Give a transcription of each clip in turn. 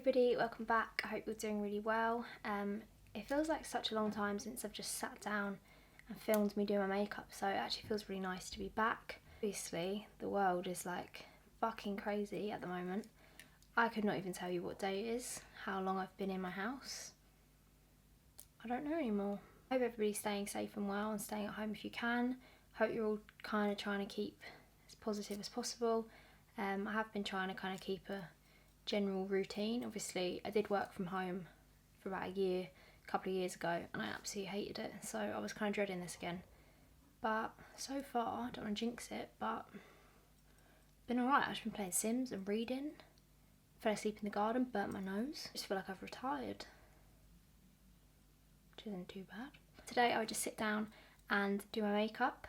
Everybody, welcome back. I hope you're doing really well. It feels like such a long time since I've just sat down and filmed me doing my makeup, so it actually feels really nice to be back. Obviously, the world is like fucking crazy at the moment. I could not even tell you what day it is, how long I've been in my house. I don't know anymore. I hope everybody's staying safe and well and staying at home if you can. Hope you're all kind of trying to keep as positive as possible. I have been trying to kind of keep a general routine. Obviously, I did work from home for about a couple of years ago, and I absolutely hated it, so I was kind of dreading this again. But so far, I don't want to jinx it, but been alright. I've just been playing Sims and reading, fell asleep in the garden, burnt my nose. I just feel like I've retired, which isn't too bad. Today I would just sit down and do my makeup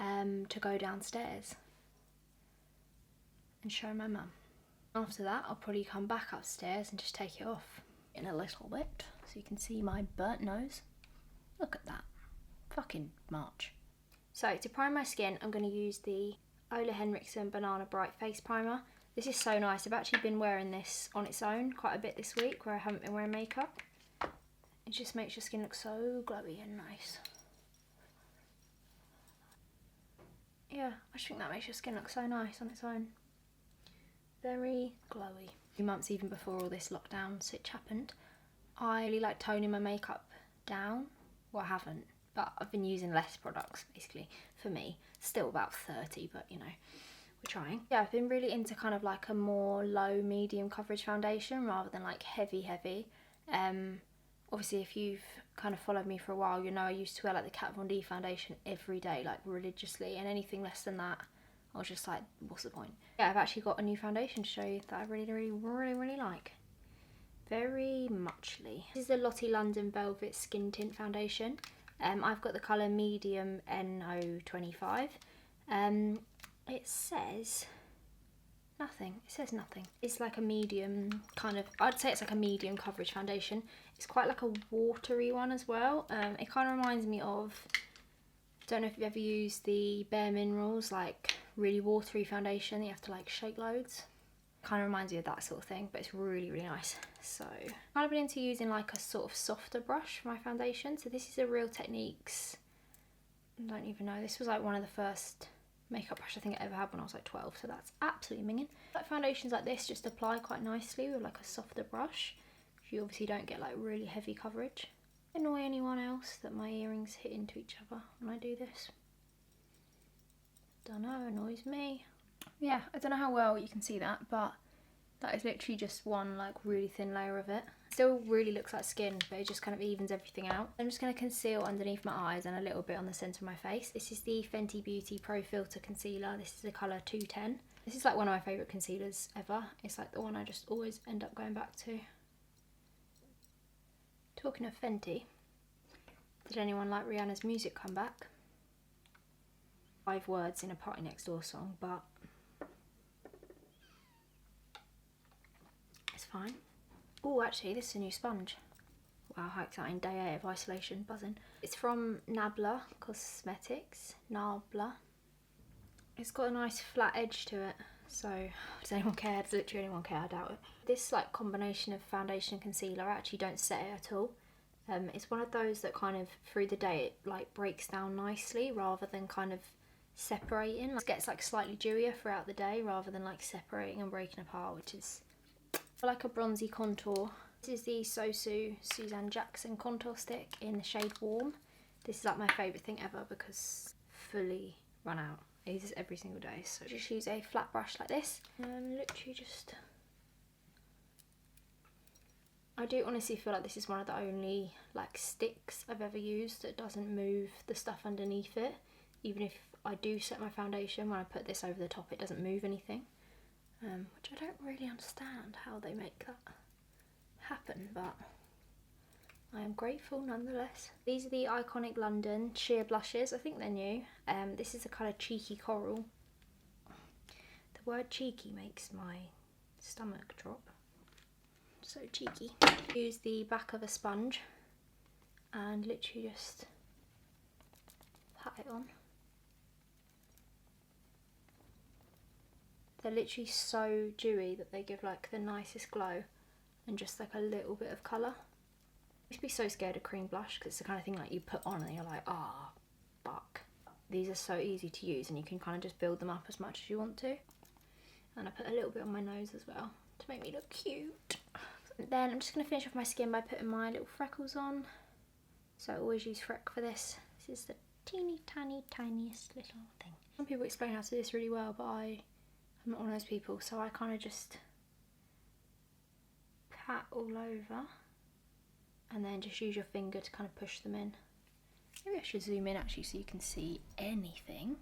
to go downstairs and show my mum. After that, I'll probably come back upstairs and just take it off in a little bit so you can see my burnt nose. Look at that. Fucking March. So to prime my skin, I'm going to use the Ole Henriksen Banana Bright Face Primer. This is so nice. I've actually been wearing this on its own quite a bit this week where I haven't been wearing makeup. It just makes your skin look so glowy and nice. Yeah, I just think that makes your skin look so nice on its own. Very glowy. A few months even before all this lockdown switch happened, I really like toning my makeup down. Well, I haven't, but I've been using less products basically for me. Still about 30, but you know, we're trying. Yeah, I've been really into kind of like a more low medium coverage foundation rather than like heavy. Obviously if you've kind of followed me for a while, you know I used to wear like the Kat Von D foundation every day, like religiously, and anything less than that I was just like, what's the point? Yeah, I've actually got a new foundation to show you that I really like. Very muchly. This is the Lottie London Velvet Skin Tint Foundation. I've got the colour medium NO25. It says nothing. It says nothing. It's like a medium kind of, I'd say it's like a medium coverage foundation. It's quite like a watery one as well. It kind of reminds me of, I don't know if you've ever used the Bare Minerals, like really watery foundation that you have to like shake loads. Kind of reminds me of that sort of thing, but it's really nice. So I've kind of been into using like a sort of softer brush for my foundation. So this is a Real Techniques, I don't even know, this was like one of the first makeup brush I think I ever had when I was like 12, so that's absolutely minging. Like foundations like this just apply quite nicely with like a softer brush. You obviously don't get like really heavy coverage. Annoy anyone else that my earrings hit into each other when I do this? Don't know, annoys me. Yeah, I don't know how well you can see that, but that is literally just one like really thin layer of it. Still really looks like skin, but it just kind of evens everything out. I'm just going to conceal underneath my eyes and a little bit on the centre of my face. This is the Fenty Beauty Pro Filter Concealer. This is the colour 210. This is like one of my favourite concealers ever. It's like the one I just always end up going back to. Talking of Fenty, did anyone like Rihanna's music comeback? 5 words in a Party Next Door song, but it's fine. Oh, actually, this is a new sponge. Wow, how exciting. Day 8 of isolation, buzzing. It's from Nabla Cosmetics. Nabla. It's got a nice flat edge to it, so does anyone care? Does literally anyone care? I doubt it. This like combination of foundation and concealer, I actually don't set it at all. It's one of those that kind of through the day it like breaks down nicely rather than kind of separating. It gets like slightly dewier throughout the day rather than like separating and breaking apart, which is like a bronzy contour. This is the Sosu Suzanne Jackson contour stick in the shade Warm. This is like my favourite thing ever because fully run out. I use this every single day, so just use a flat brush like this and literally just, I do honestly feel like this is one of the only like sticks I've ever used that doesn't move the stuff underneath it. Even if I do set my foundation, when I put this over the top it doesn't move anything. Which I don't really understand how they make that happen, but I am grateful nonetheless. These are the Iconic London sheer blushes. I think they're new. This is the colour Cheeky Coral. The word cheeky makes my stomach drop. So cheeky. Use the back of a sponge and literally just pat it on. They're literally so dewy that they give like the nicest glow. and just like a little bit of colour. I used to be so scared of cream blush because it's the kind of thing like you put on and you're like, ah, fuck. These are so easy to use and you can kind of just build them up as much as you want to. And I put a little bit on my nose as well to make me look cute. Then I'm just going to finish off my skin by putting my little freckles on. So I always use Freck for this. This is the teeny tiny tiniest little thing. Some people explain how to do this really well, but I'm not one of those people, so I kind of just pat all over and then just use your finger to kind of push them in. Maybe I should zoom in actually so you can see anything.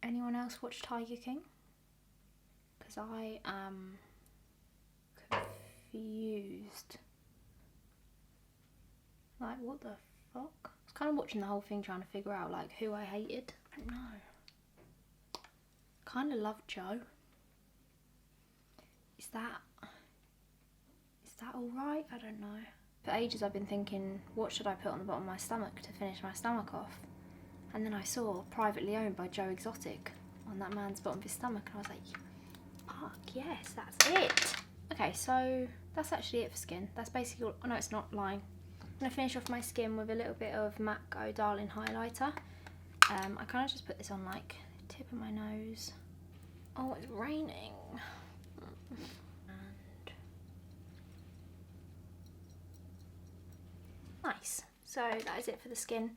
Anyone else watch Tiger King? Because I am confused. Like, what the fuck? I was kind of watching the whole thing trying to figure out like who I hated. I don't know. Kind of loved Joe. Is that alright? I don't know. For ages I've been thinking, what should I put on the bottom of my stomach to finish my stomach off? And then I saw Privately Owned by Joe Exotic on that man's bottom of his stomach and I was like, fuck yes, that's it. Okay, so that's actually it for skin. That's basically all. Oh no, it's not, lying. I'm going to finish off my skin with a little bit of MAC Oh Darling highlighter. I kind of just put this on like tip of my nose. Oh, it's raining. And nice. So that is it for the skin.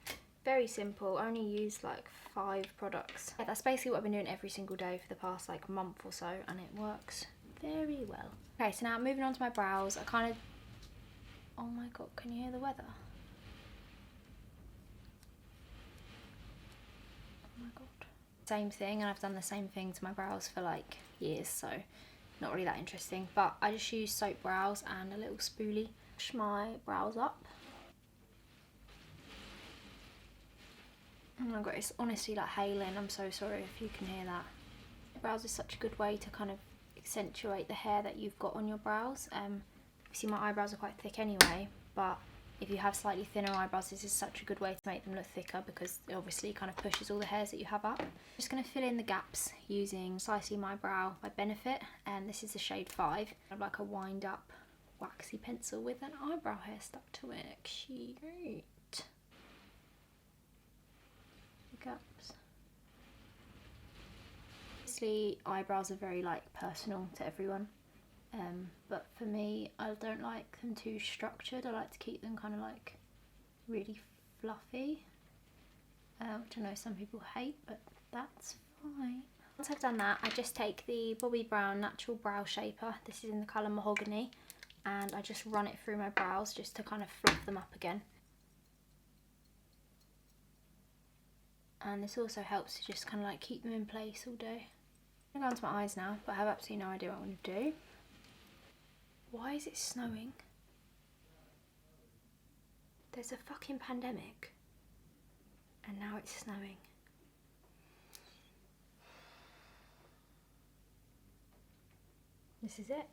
Very simple. I only used like 5 products. Yeah, that's basically what I've been doing every single day for the past like month or so, and it works very well. Okay, so now moving on to my brows. I kind of, oh my god, can you hear the weather? Oh my god. Same thing, and I've done the same thing to my brows for like years, so not really that interesting. But I just use soap brows and a little spoolie. Push my brows up. Oh my god, it's honestly like hailing. I'm so sorry if you can hear that. Brows is such a good way to kind of accentuate the hair that you've got on your brows. Obviously my eyebrows are quite thick anyway, but if you have slightly thinner eyebrows, this is such a good way to make them look thicker because it obviously kind of pushes all the hairs that you have up. I'm just going to fill in the gaps using Precisely My Brow by Benefit, and this is the shade 5. I have like a wind up waxy pencil with an eyebrow hair stuck to it. Cute. Gaps. Obviously eyebrows are very like personal to everyone, but for me I don't like them too structured. I like to keep them kind of like really fluffy, which I know some people hate, but that's fine. Once I've done that, I just take the Bobbi Brown Natural Brow Shaper. This is in the colour Mahogany, and I just run it through my brows just to kind of fluff them up again. And this also helps to just kind of like keep them in place all day. I'm going to go onto my eyes now, but I have absolutely no idea what I'm going to do. Why is it snowing? There's a fucking pandemic. And now it's snowing. This is it.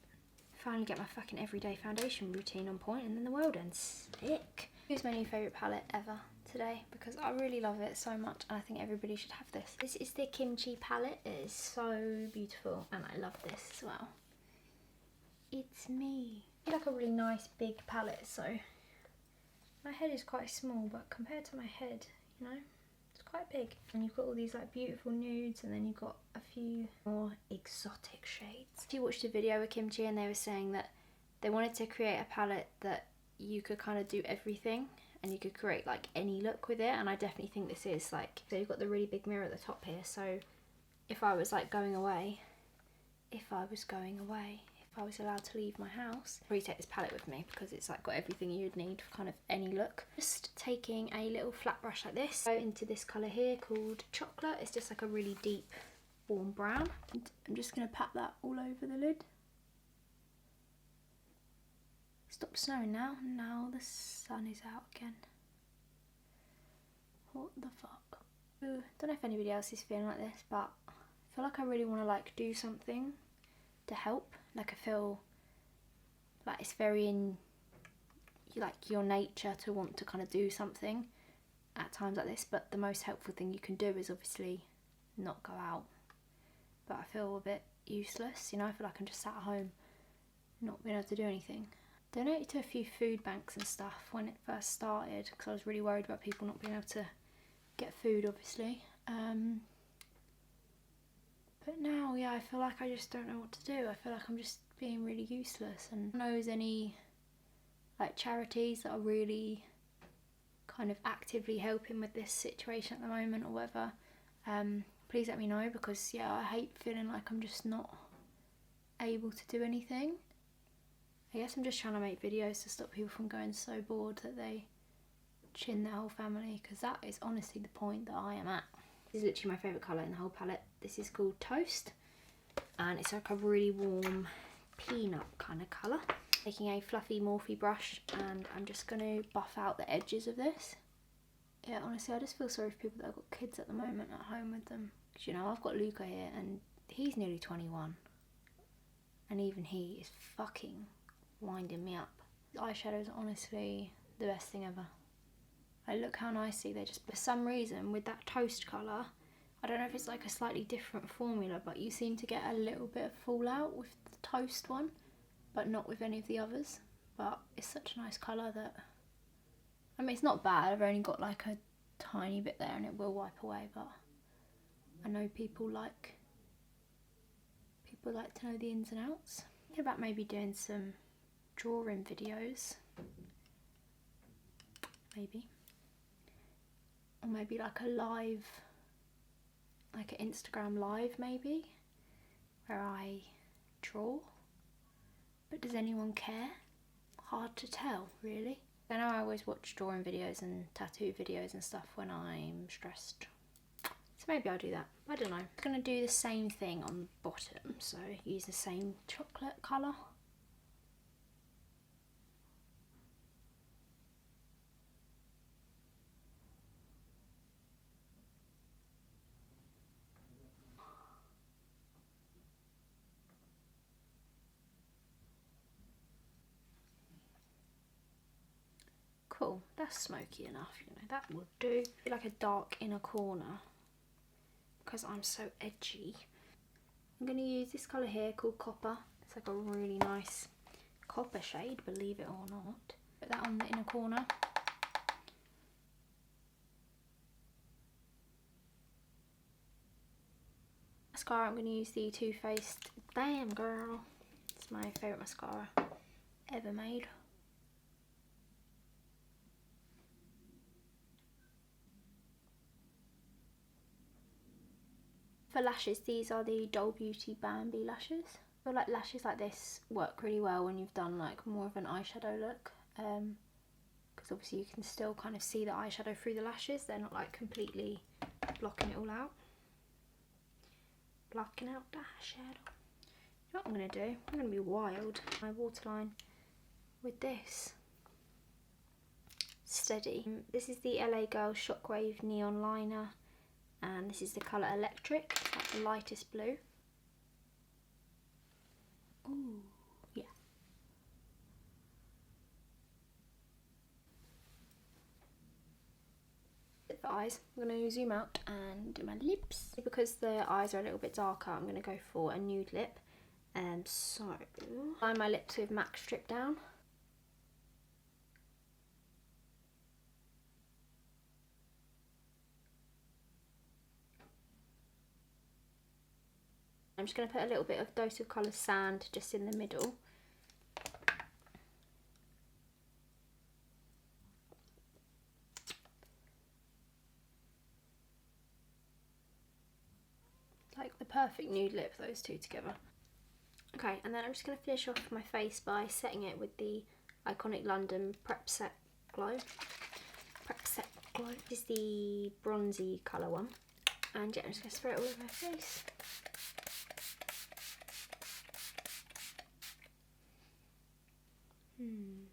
Finally get my fucking everyday foundation routine on point and then the world ends. Sick. Here's my new favourite palette ever today because I really love it so much and I think everybody should have this. This is the Kimchi palette. It is so beautiful and I love this as well. It's me. It's like a really nice big palette, so my head is quite small, but compared to my head, you know, it's quite big. And you've got all these like beautiful nudes and then you've got a few more exotic shades. If you watched a video with Kimchi and they were saying that they wanted to create a palette that you could kind of do everything and you could create like any look with it, and I definitely think this is like, so you've got the really big mirror at the top here, so if I was like going away, if I was allowed to leave my house, I'd probably take this palette with me because it's like got everything you'd need for kind of any look. Just taking a little flat brush like this, go into this colour here called Chocolate. It's just like a really deep warm brown, and I'm just going to pat that all over the lid. Stop snowing now. Now the sun is out again. What the fuck? Ooh, don't know if anybody else is feeling like this, but I feel like I really want to like do something to help. Like I feel like it's very in like your nature to want to kind of do something at times like this, but the most helpful thing you can do is obviously not go out but I feel a bit useless, you know. I feel like I'm just sat at home not being able to do anything. Donated to a few food banks and stuff when it first started because I was really worried about people not being able to get food, obviously. But now, yeah, I feel like I just don't know what to do. I feel like I'm just being really useless, and who knows any like charities that are really kind of actively helping with this situation at the moment or whatever. Please let me know, because yeah, I hate feeling like I'm just not able to do anything. I guess I'm just trying to make videos to stop people from going so bored that they chin their whole family, because that is honestly the point that I am at. This is literally my favourite colour in the whole palette. This is called Toast, and it's like a really warm peanut kind of colour. Taking a fluffy Morphe brush, and I'm just going to buff out the edges of this. Yeah, honestly, I just feel sorry for people that have got kids at the moment at home with them. Because, you know, I've got Luca here, and he's nearly 21. And even he is fucking winding me up. Eyeshadows are honestly the best thing ever. Like, look how nicely they just... For some reason, with that Toast colour, I don't know if it's like a slightly different formula, but you seem to get a little bit of fallout with the Toast one, but not with any of the others. But it's such a nice colour that... I mean, it's not bad. I've only got like a tiny bit there and it will wipe away, but I know people like to know the ins and outs. Thinking about maybe doing some drawing videos. Maybe. Or maybe like a live, like an Instagram live maybe, where I draw. But does anyone care? Hard to tell, really. I know I always watch drawing videos and tattoo videos and stuff when I'm stressed. So maybe I'll do that. I don't know. I'm going to do the same thing on the bottom, so use the same chocolate colour. Cool, that's smoky enough, you know, that will do. Like a dark inner corner, because I'm so edgy. I'm going to use this colour here called Copper. It's like a really nice copper shade, believe it or not. Put that on the inner corner. Mascara, I'm going to use the Too Faced Damn Girl. It's my favourite mascara ever made. For lashes, these are the Doll Beauty Bambi lashes. I feel like lashes like this work really well when you've done like more of an eyeshadow look, because obviously you can still kind of see the eyeshadow through the lashes. They're not like completely blocking it all out. Blocking out the eyeshadow. You know what I'm going to do? I'm going to be wild. My waterline with this. Steady. This is the LA Girl Shockwave Neon Liner. And this is the colour Electric, it's like the lightest blue. Ooh, yeah. For eyes, I'm going to zoom out and do my lips. Because the eyes are a little bit darker, I'm going to go for a nude lip. So, line my lips with MAC Strip Down. I'm just going to put a little bit of Dose of Colour Sand just in the middle. Like the perfect nude lip, those two together. Okay, and then I'm just going to finish off my face by setting it with the iconic London Prep Set Glow. Prep Set Glow. This is the bronzy colour one. And yeah, I'm just going to spray it all over my face.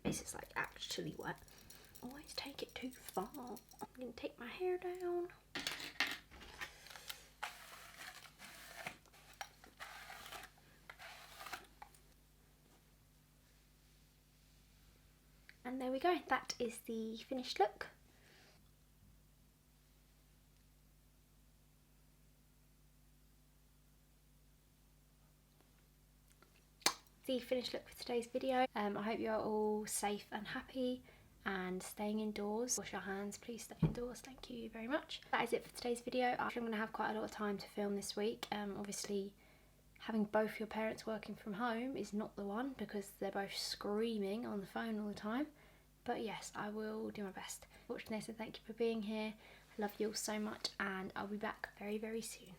This is like actually wet. Always take it too far. I'm going to take my hair down. And there we go, that is the finished look. the finished look for today's video. I hope you are all safe and happy and staying indoors. Wash your hands, please stay indoors, thank you very much. That is it for today's video. I'm going to have quite a lot of time to film this week. Obviously having both your parents working from home is not the one because they're both screaming on the phone all the time. But yes, I will do my best. Watching this, and thank you for being here. I love you all so much, and I'll be back very, very soon.